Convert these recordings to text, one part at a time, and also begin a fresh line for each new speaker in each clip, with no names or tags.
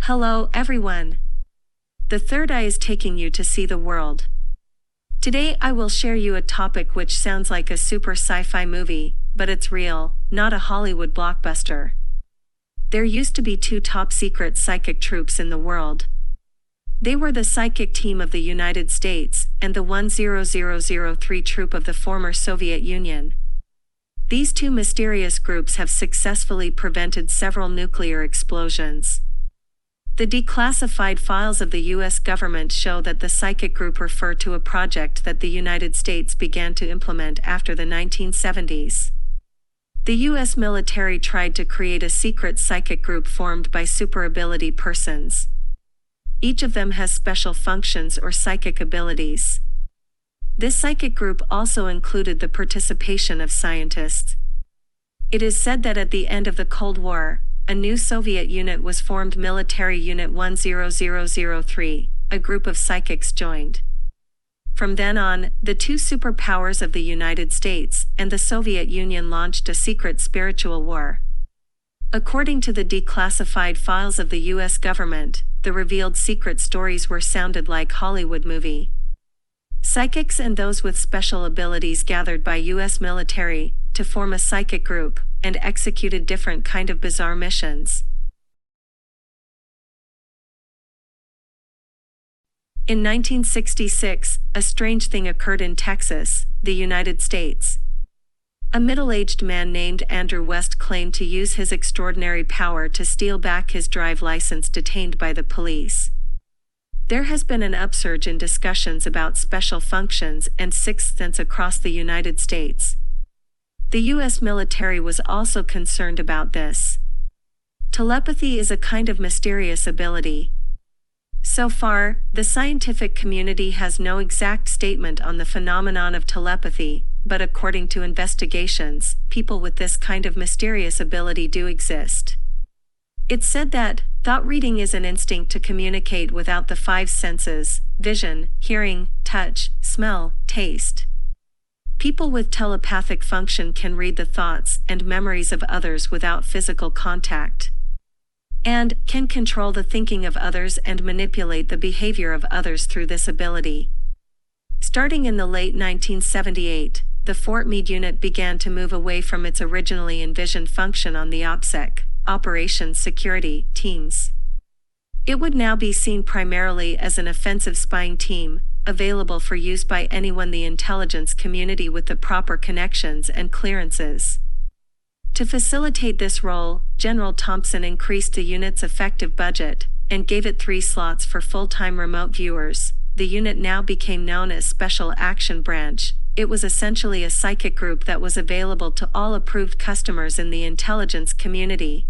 Hello, everyone. The third eye is taking you to see the world. Today I will share you a topic which sounds like a super sci-fi movie, but it's real, not a Hollywood blockbuster. There used to be two top-secret psychic troops in the world. They were the psychic team of the United States and the 10003 troop of the former Soviet Union. These two mysterious groups have successfully prevented several nuclear explosions. The declassified files of the U.S. government show that the psychic group refer to a project that the United States began to implement after the 1970s. The U.S. military tried to create a secret psychic group formed by super-ability persons. Each of them has special functions or psychic abilities. This psychic group also included the participation of scientists. It is said that at the end of the Cold War, a new Soviet unit was formed, Military Unit 10003, a group of psychics joined. From then on, the two superpowers of the United States and the Soviet Union launched a secret spiritual war. According to the declassified files of the U.S. government, the revealed secret stories were sounded like Hollywood movie. Psychics and those with special abilities gathered by U.S. military to form a psychic group and executed different kind of bizarre missions. In 1966, a strange thing occurred in Texas, the United States. A middle-aged man named Andrew West claimed to use his extraordinary power to steal back his drive license detained by the police. There has been an upsurge in discussions about special functions and sixth sense across the United States. The U.S. military was also concerned about this. Telepathy is a kind of mysterious ability. So far, the scientific community has no exact statement on the phenomenon of telepathy, but according to investigations, people with this kind of mysterious ability do exist. It's said that thought reading is an instinct to communicate without the five senses: vision, hearing, touch, smell, taste. People with telepathic function can read the thoughts and memories of others without physical contact, and can control the thinking of others and manipulate the behavior of others through this ability. Starting in the late 1978, the Fort Meade unit began to move away from its originally envisioned function on the OPSEC, Operations Security, teams. It would now be seen primarily as an offensive spying team, available for use by anyone in the intelligence community with the proper connections and clearances. To facilitate this role, General Thompson increased the unit's effective budget and gave it 3 slots for full-time remote viewers. The unit now became known as Special Action Branch. It was essentially a psychic group that was available to all approved customers in the intelligence community.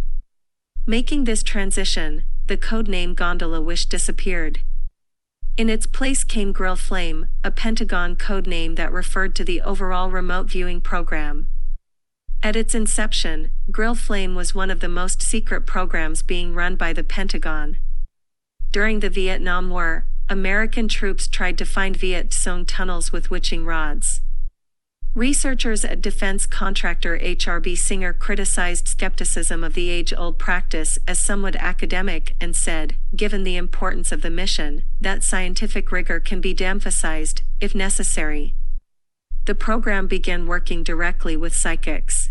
Making this transition, the codename Gondola Wish disappeared. In its place came Grill Flame, a Pentagon codename that referred to the overall remote viewing program. At its inception, Grill Flame was one of the most secret programs being run by the Pentagon. During the Vietnam War, American troops tried to find Viet Cong tunnels with witching rods. Researchers at defense contractor HRB Singer criticized skepticism of the age-old practice as somewhat academic and said, given the importance of the mission, that scientific rigor can be de-emphasized, if necessary. The program began working directly with psychics.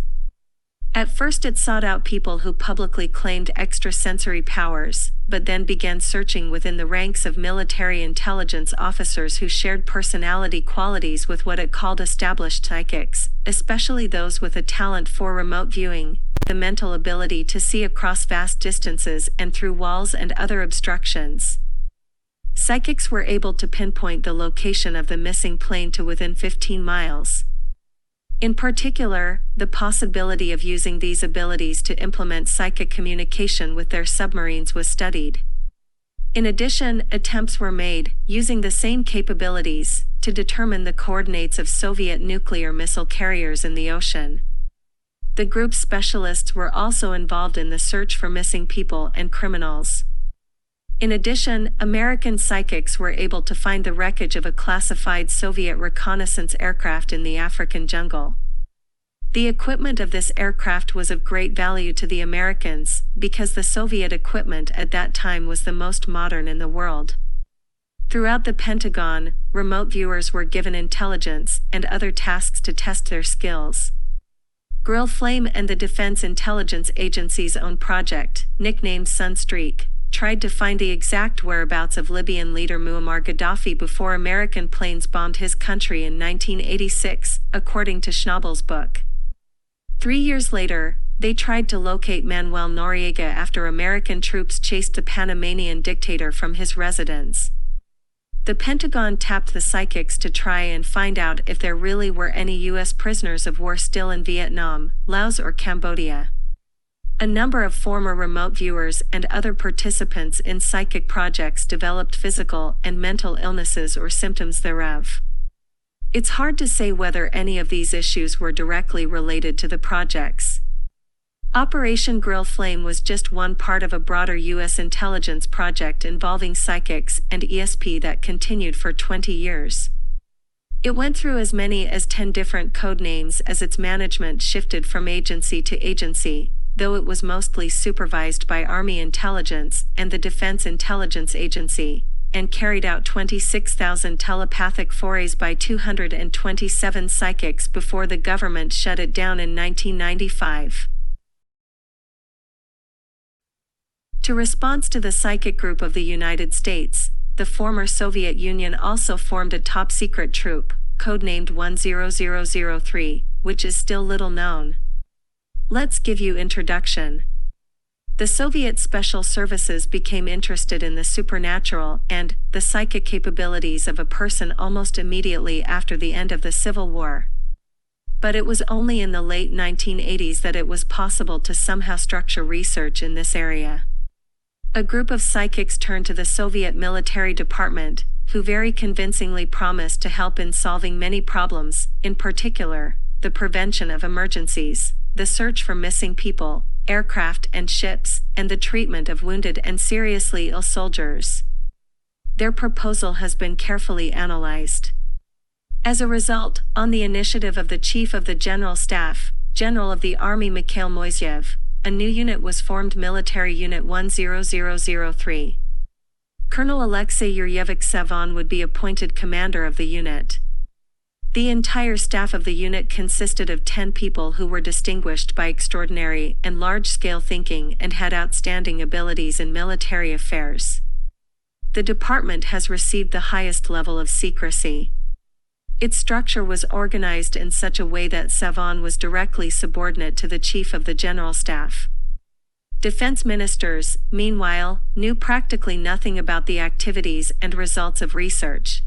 At first it sought out people who publicly claimed extrasensory powers, but then began searching within the ranks of military intelligence officers who shared personality qualities with what it called established psychics, especially those with a talent for remote viewing, the mental ability to see across vast distances and through walls and other obstructions. Psychics were able to pinpoint the location of the missing plane to within 15 miles. In particular, the possibility of using these abilities to implement psychic communication with their submarines was studied. In addition, attempts were made, using the same capabilities, to determine the coordinates of Soviet nuclear missile carriers in the ocean. The group's specialists were also involved in the search for missing people and criminals. In addition, American psychics were able to find the wreckage of a classified Soviet reconnaissance aircraft in the African jungle. The equipment of this aircraft was of great value to the Americans, because the Soviet equipment at that time was the most modern in the world. Throughout the Pentagon, remote viewers were given intelligence and other tasks to test their skills. Grill Flame and the Defense Intelligence Agency's own project, nicknamed Sunstreak, tried to find the exact whereabouts of Libyan leader Muammar Gaddafi before American planes bombed his country in 1986, according to Schnabel's book. 3 years later, they tried to locate Manuel Noriega after American troops chased the Panamanian dictator from his residence. The Pentagon tapped the psychics to try and find out if there really were any U.S. prisoners of war still in Vietnam, Laos or Cambodia. A number of former remote viewers and other participants in psychic projects developed physical and mental illnesses or symptoms thereof. It's hard to say whether any of these issues were directly related to the projects. Operation Grill Flame was just one part of a broader U.S. intelligence project involving psychics and ESP that continued for 20 years. It went through as many as 10 different code names as its management shifted from agency to agency, though it was mostly supervised by Army Intelligence and the Defense Intelligence Agency, and carried out 26,000 telepathic forays by 227 psychics before the government shut it down in 1995. To respond to the psychic group of the United States, the former Soviet Union also formed a top-secret troop, codenamed 10003, which is still little known. Let's give you introduction. The Soviet Special Services became interested in the supernatural and the psychic capabilities of a person almost immediately after the end of the Civil War. But it was only in the late 1980s that it was possible to somehow structure research in this area. A group of psychics turned to the Soviet military department, who very convincingly promised to help in solving many problems, in particular, the prevention of emergencies, the search for missing people, aircraft and ships, and the treatment of wounded and seriously ill soldiers. Their proposal has been carefully analyzed. As a result, on the initiative of the Chief of the General Staff, General of the Army Mikhail Moiseev, a new unit was formed, Military Unit 10003. Colonel Alexei Yuryevich Savon would be appointed commander of the unit. The entire staff of the unit consisted of 10 people who were distinguished by extraordinary and large-scale thinking and had outstanding abilities in military affairs. The department has received the highest level of secrecy. Its structure was organized in such a way that Savon was directly subordinate to the Chief of the General Staff. Defense ministers, meanwhile, knew practically nothing about the activities and results of research.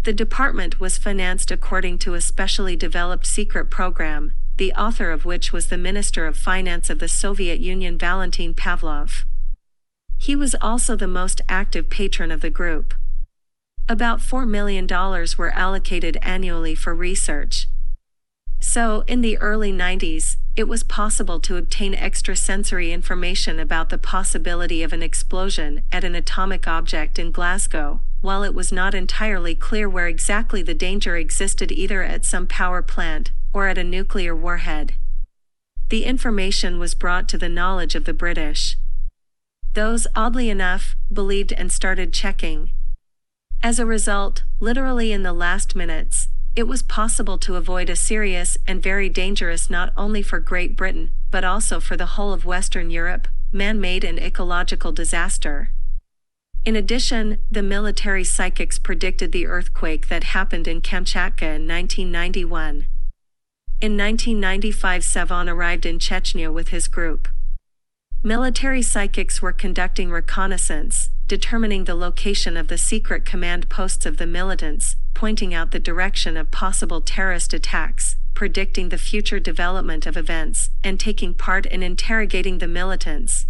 The department was financed according to a specially developed secret program, the author of which was the Minister of Finance of the Soviet Union, Valentin Pavlov. He was also the most active patron of the group. About $4 million were allocated annually for research. So, in the early 90s, it was possible to obtain extrasensory information about the possibility of an explosion at an atomic object in Glasgow, while it was not entirely clear where exactly the danger existed, either at some power plant or at a nuclear warhead. The information was brought to the knowledge of the British. Those, oddly enough, believed and started checking. As a result, literally in the last minutes, it was possible to avoid a serious and very dangerous, not only for Great Britain, but also for the whole of Western Europe, man-made and ecological disaster. In addition, the military psychics predicted the earthquake that happened in Kamchatka in 1991. In 1995, Savon arrived in Chechnya with his group. Military psychics were conducting reconnaissance, determining the location of the secret command posts of the militants, pointing out the direction of possible terrorist attacks, predicting the future development of events, and taking part in interrogating the militants.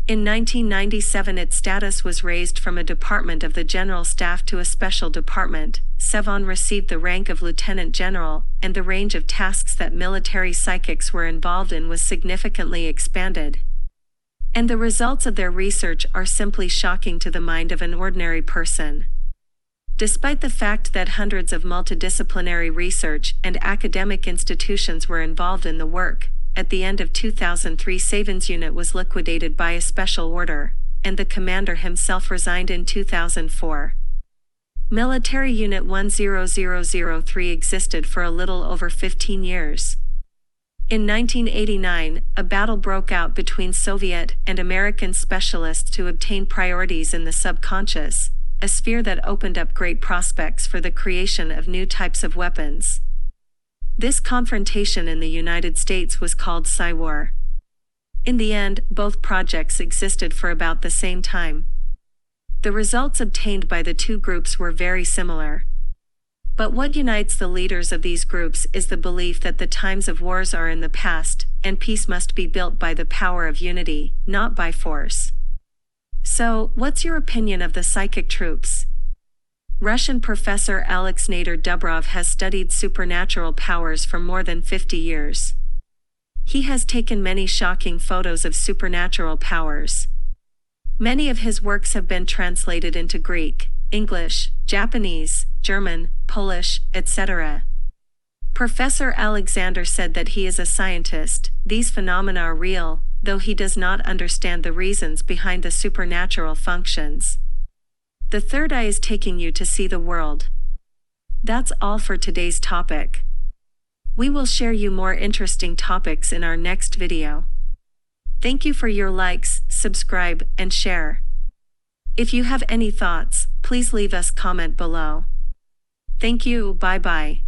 In 1997, its status was raised from a department of the General Staff to a special department. Savon received the rank of Lieutenant General, and the range of tasks that military psychics were involved in was significantly expanded. And the results of their research are simply shocking to the mind of an ordinary person. Despite the fact that hundreds of multidisciplinary research and academic institutions were involved in the work, at the end of 2003 Savin's unit was liquidated by a special order, and the commander himself resigned in 2004. Military Unit 10003 existed for a little over 15 years. In 1989, a battle broke out between Soviet and American specialists to obtain priorities in the subconscious, a sphere that opened up great prospects for the creation of new types of weapons. This confrontation in the United States was called Psywar. In the end, both projects existed for about the same time. The results obtained by the two groups were very similar. But what unites the leaders of these groups is the belief that the times of wars are in the past, and peace must be built by the power of unity, not by force. So, what's your opinion of the psychic troops? Russian professor Alex Nader-Dubrov has studied supernatural powers for more than 50 years. He has taken many shocking photos of supernatural powers. Many of his works have been translated into Greek, English, Japanese, German, Polish, etc. Professor Alexander said that he is a scientist. These phenomena are real, though he does not understand the reasons behind the supernatural functions. The third eye is taking you to see the world. That's all for today's topic. We will share you more interesting topics in our next video. Thank you for your likes, subscribe, and share. If you have any thoughts, please leave us comment below. Thank you, bye-bye.